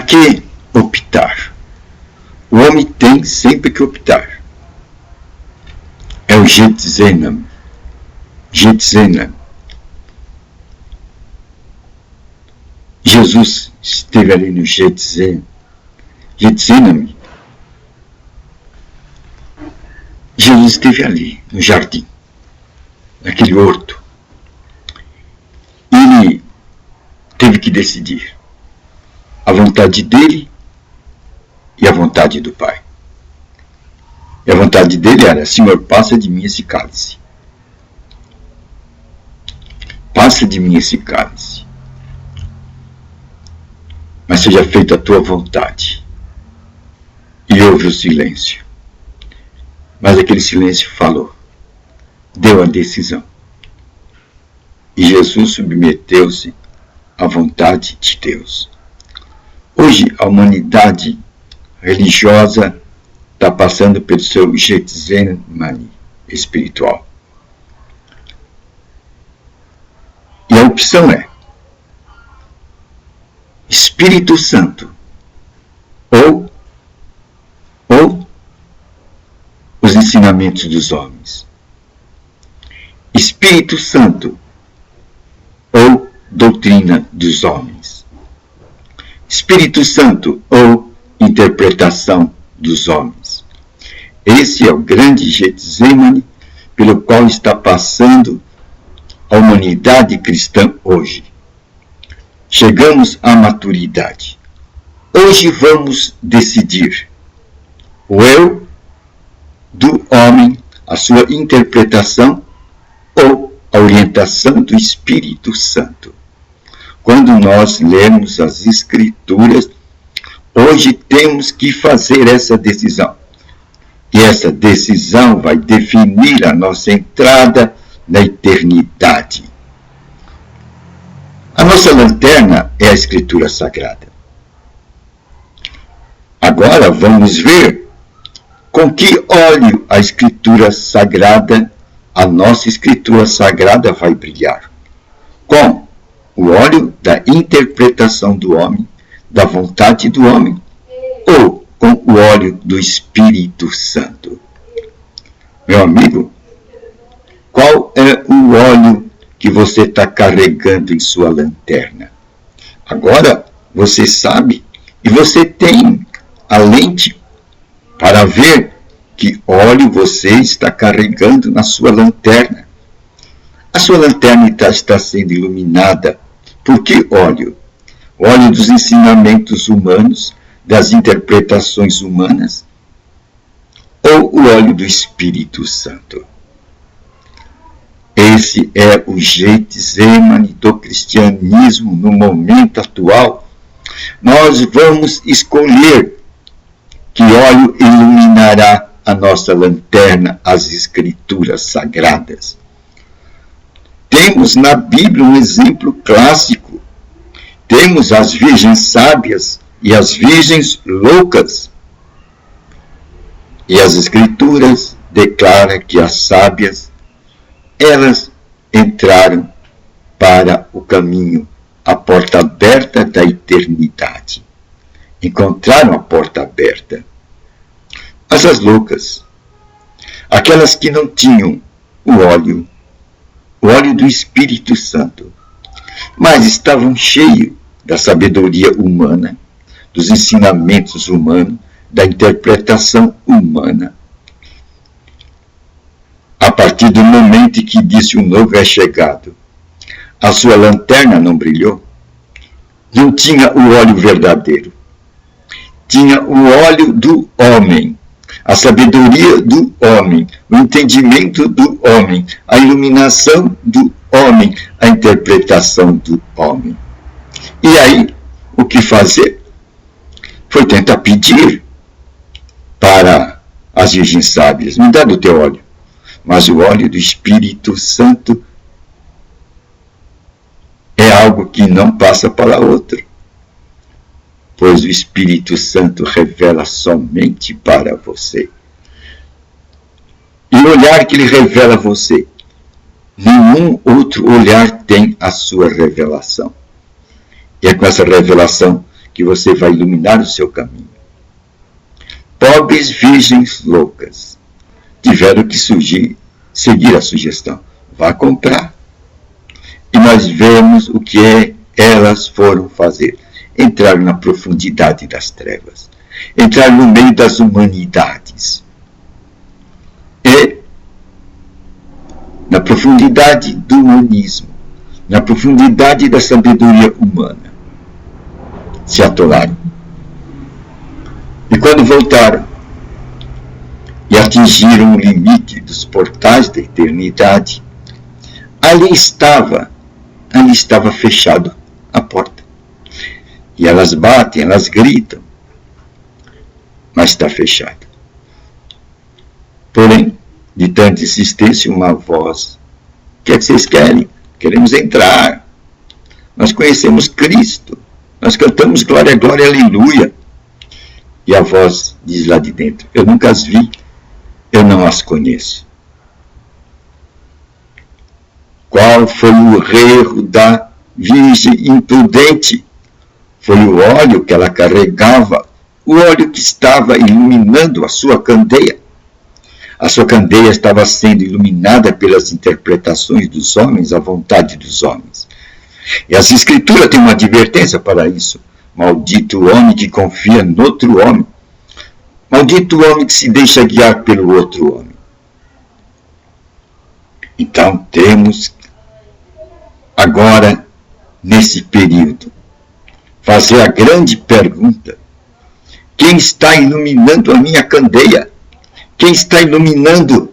que optar? O homem tem sempre que optar. É o Getsemane. Jesus esteve ali no Getsemane. Jesus esteve ali, no jardim, naquele horto. Ele teve que decidir a vontade dele e a vontade do Pai. E a vontade dele era: Senhor, passa de mim esse cálice. Passa de mim esse cálice. Mas seja feita a tua vontade. E houve o silêncio. Mas aquele silêncio falou. Deu a decisão. E Jesus submeteu-se à vontade de Deus. Hoje a humanidade religiosa está passando pelo seu Getsemane espiritual. E a opção é Espírito Santo ou os ensinamentos dos homens. Espírito Santo ou doutrina dos homens. Espírito Santo ou interpretação dos homens. Esse é o grande Getsemane pelo qual está passando a humanidade cristã hoje. Chegamos à maturidade. Hoje vamos decidir o eu do homem, a sua interpretação ou a orientação do Espírito Santo. Quando nós lemos as Escrituras, hoje temos que fazer essa decisão. E essa decisão vai definir a nossa entrada na eternidade. A nossa lanterna é a Escritura Sagrada. Agora vamos ver com que óleo a Escritura Sagrada, a nossa Escritura Sagrada vai brilhar. Com o óleo da interpretação do homem, da vontade do homem, ou com o óleo do Espírito Santo. Meu amigo, qual é o óleo que você está carregando em sua lanterna? Agora você sabe e você tem a lente para ver que óleo você está carregando na sua lanterna. A sua lanterna está sendo iluminada por que óleo? O óleo dos ensinamentos humanos, das interpretações humanas, ou o óleo do Espírito Santo? Esse é o Getsemane do cristianismo no momento atual. Nós vamos escolher que óleo iluminará a nossa lanterna, as Escrituras Sagradas. Temos na Bíblia um exemplo clássico. Temos as virgens sábias e as virgens loucas. E as Escrituras declaram que as sábias, elas entraram para o caminho, a porta aberta da eternidade. Encontraram a porta aberta. Mas as loucas, aquelas que não tinham o óleo do Espírito Santo, mas estavam cheios da sabedoria humana, dos ensinamentos humanos, da interpretação humana. A partir do momento em que disse: o novo é chegado, a sua lanterna não brilhou. Não tinha o óleo verdadeiro. Tinha o óleo do homem, a sabedoria do homem, o entendimento do homem, a iluminação do homem, a interpretação do homem. E aí, o que fazer? Foi tentar pedir para as virgens sábias: me dá do teu óleo. Mas o óleo do Espírito Santo é algo que não passa para outro, pois o Espírito Santo revela somente para você. E o olhar que ele revela a você, nenhum outro olhar tem a sua revelação. E é com essa revelação que você vai iluminar o seu caminho. Pobres virgens loucas tiveram que seguir a sugestão. Vá comprar. E nós vemos o que elas foram fazer. Entraram na profundidade das trevas. Entraram no meio das humanidades. E na profundidade do humanismo, na profundidade da sabedoria humana, se atolaram. E quando voltaram e atingiram o limite dos portais da eternidade, ali estava fechado a porta. E elas batem, elas gritam, mas está fechado. Porém, de tanta insistência, uma voz: o que é que vocês querem? Queremos entrar. Nós conhecemos Cristo. Nós cantamos glória, glória, aleluia. E a voz diz lá de dentro: eu nunca as vi, eu não as conheço. Qual foi o erro da virgem imprudente? Foi o óleo que ela carregava, o óleo que estava iluminando a sua candeia. A sua candeia estava sendo iluminada pelas interpretações dos homens, à vontade dos homens. E as Escrituras têm uma advertência para isso. Maldito o homem que confia no outro homem. Maldito o homem que se deixa guiar pelo outro homem. Então temos agora, nesse período, fazer a grande pergunta: quem está iluminando a minha candeia? Quem está iluminando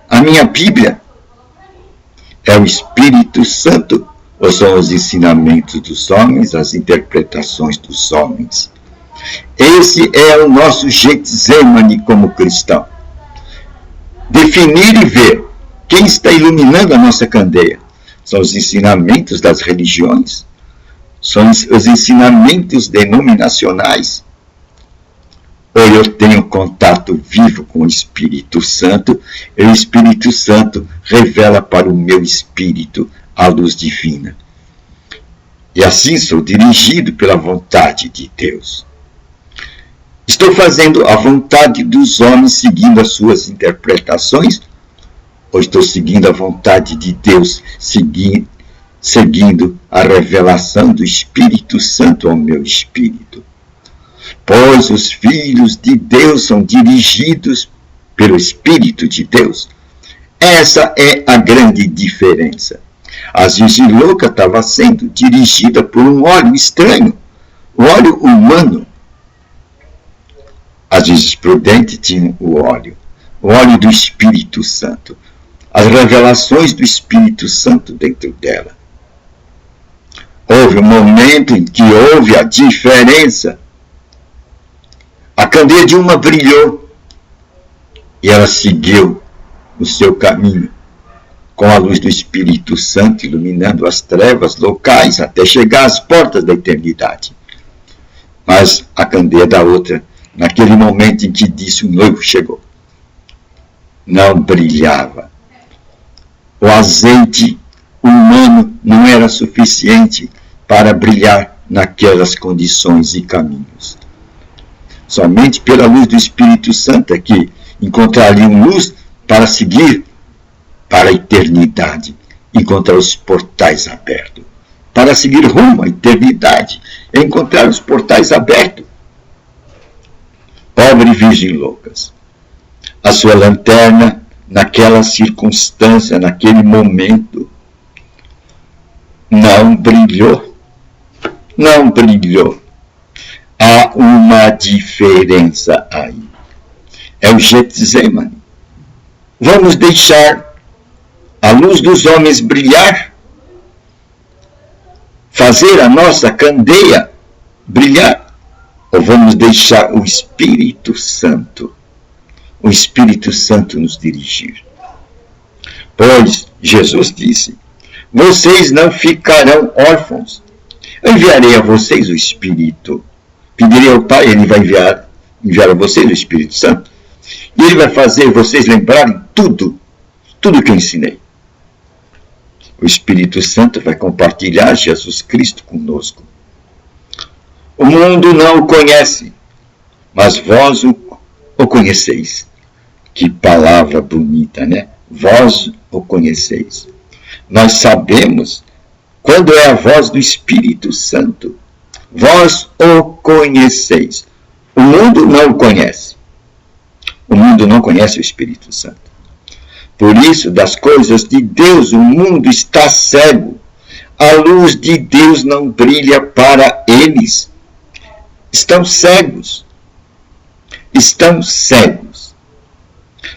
a minha Bíblia? É o Espírito Santo ou são os ensinamentos dos homens, as interpretações dos homens? Esse é o nosso Getsemane como cristão. Definir e ver quem está iluminando a nossa candeia. São os ensinamentos das religiões? São os ensinamentos denominacionais? Ou eu tenho contato vivo com o Espírito Santo, e o Espírito Santo revela para o meu espírito a luz divina. E assim sou dirigido pela vontade de Deus. Estou fazendo a vontade dos homens seguindo as suas interpretações, ou estou seguindo a vontade de Deus, seguindo a revelação do Espírito Santo ao meu espírito? Pois os filhos de Deus são dirigidos pelo Espírito de Deus. Essa é a grande diferença. A virgem louca estava sendo dirigida por um óleo estranho, o óleo humano. As virgens prudentes tinham o óleo do Espírito Santo, as revelações do Espírito Santo dentro dela. Houve um momento em que houve a diferença. A candeia de uma brilhou e ela seguiu o seu caminho com a luz do Espírito Santo iluminando as trevas locais até chegar às portas da eternidade. Mas a candeia da outra, naquele momento em que disse o noivo chegou, não brilhava. O azeite humano não era suficiente para brilhar naquelas condições e caminhos. Somente pela luz do Espírito Santo é que encontrariam luz para seguir para a eternidade, encontrar os portais abertos. Para seguir rumo à eternidade, é encontrar os portais abertos. Pobre virgem loucas, a sua lanterna, naquela circunstância, naquele momento, não brilhou. Não brilhou. Há uma diferença aí. É o Getsemane. Vamos deixar a luz dos homens brilhar? Fazer a nossa candeia brilhar? Ou vamos deixar o Espírito Santo nos dirigir? Pois Jesus disse: vocês não ficarão órfãos. Eu enviarei a vocês o Espírito. Pedirei ao Pai, Ele vai enviar a vocês o Espírito Santo. E Ele vai fazer vocês lembrarem tudo que eu ensinei. O Espírito Santo vai compartilhar Jesus Cristo conosco. O mundo não o conhece, mas vós o conheceis. Que palavra bonita, né? Vós o conheceis. Nós sabemos quando é a voz do Espírito Santo. Vós o conheceis. O mundo não o conhece. O mundo não conhece o Espírito Santo. Por isso, das coisas de Deus, o mundo está cego. A luz de Deus não brilha para eles. Estão cegos. Estão cegos.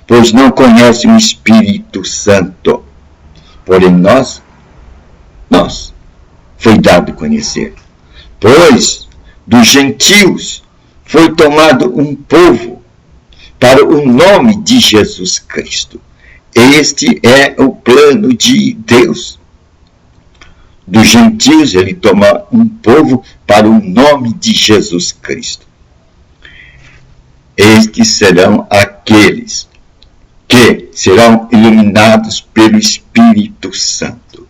Pois não conhecem o Espírito Santo. Porém, nós foi dado conhecer. Pois dos gentios foi tomado um povo para o nome de Jesus Cristo. Este é o plano de Deus. Dos gentios ele toma um povo para o nome de Jesus Cristo. Estes serão aqueles que serão iluminados pelo Espírito Santo.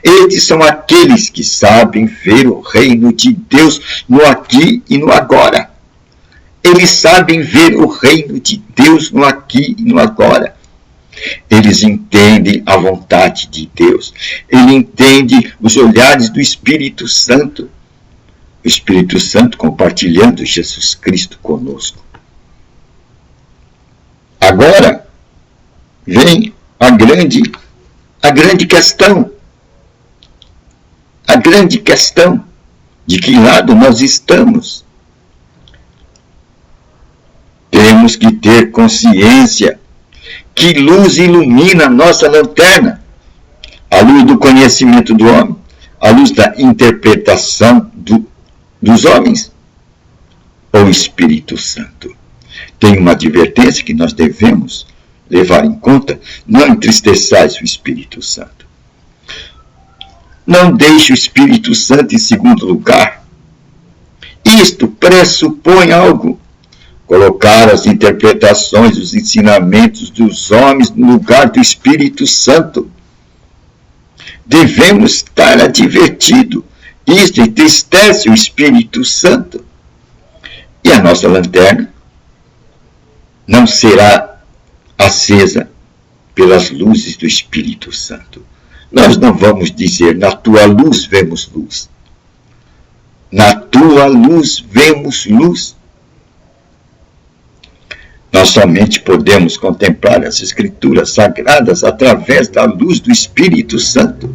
Estes são aqueles que sabem ver o reino de Deus no aqui e no agora. Eles sabem ver o reino de Deus no aqui e no agora. Eles entendem a vontade de Deus. Eles entendem os olhares do Espírito Santo. O Espírito Santo compartilhando Jesus Cristo conosco. Agora vem a grande questão. A grande questão de que lado nós estamos. Temos que ter consciência que luz ilumina a nossa lanterna. A luz do conhecimento do homem, a luz da interpretação dos homens, ou o Espírito Santo. Tem uma advertência que nós devemos levar em conta: não entristeçais o Espírito Santo. Não deixe o Espírito Santo em segundo lugar. Isto pressupõe algo. Colocar as interpretações, os ensinamentos dos homens no lugar do Espírito Santo. Devemos estar advertidos. Isto entristece o Espírito Santo. E a nossa lanterna não será acesa pelas luzes do Espírito Santo. Nós não vamos dizer: na tua luz vemos luz. Na tua luz vemos luz. Nós somente podemos contemplar as Escrituras Sagradas através da luz do Espírito Santo.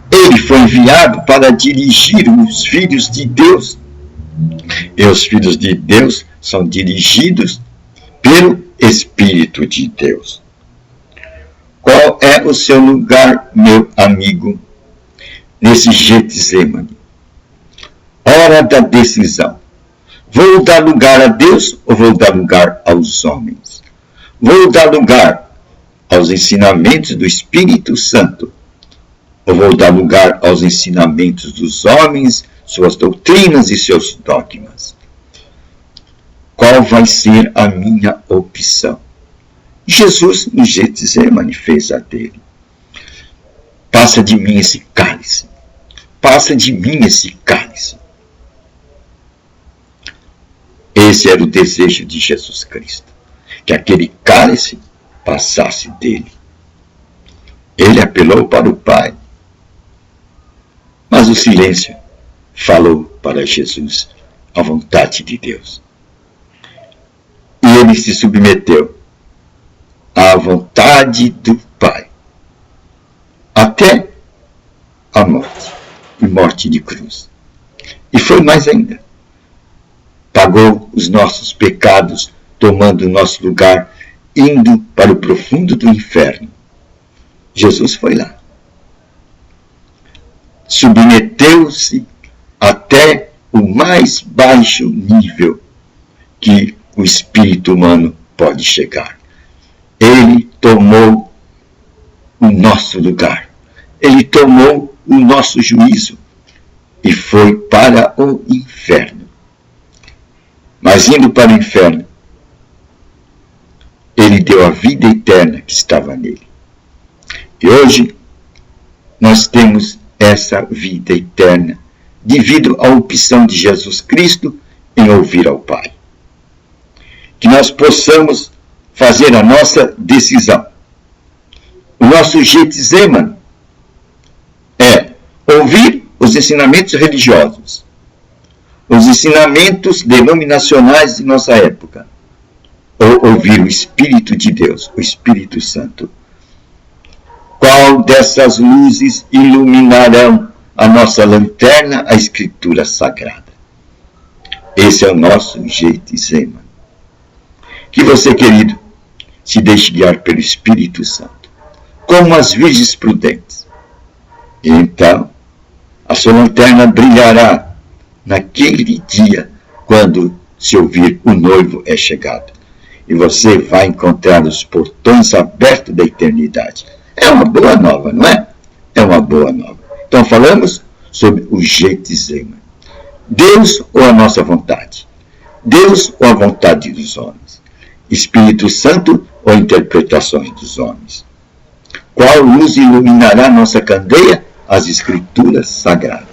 Ele foi enviado para dirigir os filhos de Deus. E os filhos de Deus são dirigidos pelo Espírito de Deus. Qual é o seu lugar, meu amigo, nesse Getsemane? Hora da decisão. Vou dar lugar a Deus ou vou dar lugar aos homens? Vou dar lugar aos ensinamentos do Espírito Santo ou vou dar lugar aos ensinamentos dos homens, suas doutrinas e seus dogmas? Qual vai ser a minha opção? Jesus, no Getsemane, fez a dele. Passa de mim esse cálice. Passa de mim esse cálice. Esse era o desejo de Jesus Cristo. Que aquele cálice passasse dele. Ele apelou para o Pai. Mas o silêncio falou para Jesus a vontade de Deus. E ele se submeteu à vontade do Pai, até a morte, e morte de cruz. E foi mais ainda. Pagou os nossos pecados, tomando o nosso lugar, indo para o profundo do inferno. Jesus foi lá. Submeteu-se até o mais baixo nível que o espírito humano pode chegar. Ele tomou o nosso lugar. Ele tomou o nosso juízo e foi para o inferno. Mas indo para o inferno, ele deu a vida eterna que estava nele. E hoje nós temos essa vida eterna devido à opção de Jesus Cristo em ouvir ao Pai. Que nós possamos fazer a nossa decisão. O nosso Getsemane é ouvir os ensinamentos religiosos, os ensinamentos denominacionais de nossa época, ou ouvir o Espírito de Deus, o Espírito Santo. Qual dessas luzes iluminarão a nossa lanterna, a Escritura Sagrada? Esse é o nosso Getsemane. Que você, querido, se deixe guiar pelo Espírito Santo, como as virgens prudentes. E então, a sua lanterna brilhará naquele dia, quando se ouvir o noivo é chegado. E você vai encontrar os portões abertos da eternidade. É uma boa nova, não é? É uma boa nova. Então falamos sobre o Getsemane. Deus ou a nossa vontade? Deus ou a vontade dos homens? Espírito Santo ou interpretações dos homens? Qual luz iluminará nossa candeia? As Escrituras Sagradas.